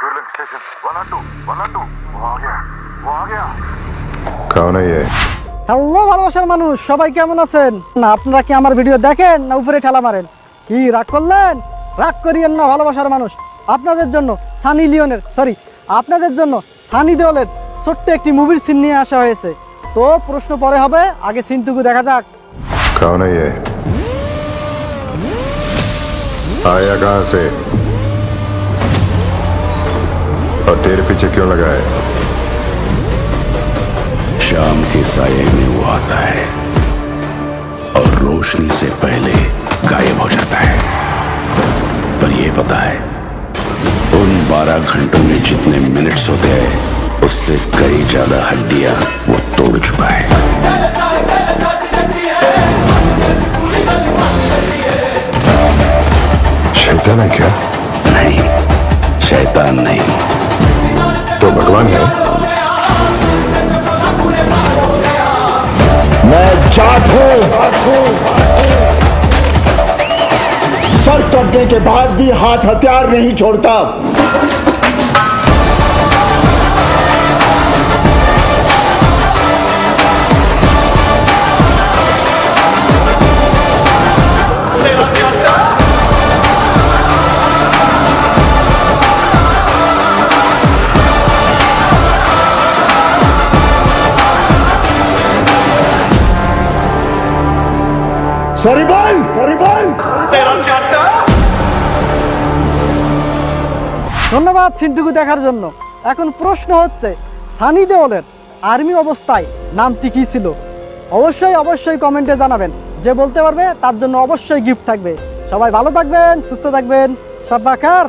Sterling Station 102 102 वो आ गया वो आ गया। कौन है ये? হ্যালো ভালোবাসার মানুষ, সবাই কেমন আছেন? না আপনারা কি আমার ভিডিও দেখেন না উপরে ঠেলা মারেন? কি রাগ করলেন? রাগ করিয়েন না ভালোবাসার মানুষ। আপনাদের জন্য আপনাদের জন্য সানি দেওলের ছোট্ট একটি মুভির সিন নিয়ে আসা হয়েছে। তো প্রশ্ন পরে হবে, আগে সিনটুকু দেখা যাক। कौन है ये? आया कहाँ से? और तेरे पीछे क्यों लगा है? शाम के साये में वो आता है और रोशनी से पहले गायब हो जाता है। पर ये पता है, उन 12 घंटों में जितने मिनट्स होते हैं उससे कई ज्यादा हड्डियां वो तोड़ चुका है। शैतान है क्या? नहीं, शैतान नहीं। तो भगवान है? मैं जाट हूं। सर कटने के बाद भी हाथ हथियार नहीं छोड़ता। সরি বল ধন্যবাদ সিনটুকু দেখার জন্য। এখন প্রশ্ন হচ্ছে, সানি দেওলের আর্মি অবস্থায় নামটি কী ছিল? অবশ্যই কমেন্টে জানাবেন। যে বলতে পারবে তার জন্য অবশ্যই গিফট থাকবে। সবাই ভালো থাকবেন, সুস্থ থাকবেন। সাব্বাকার।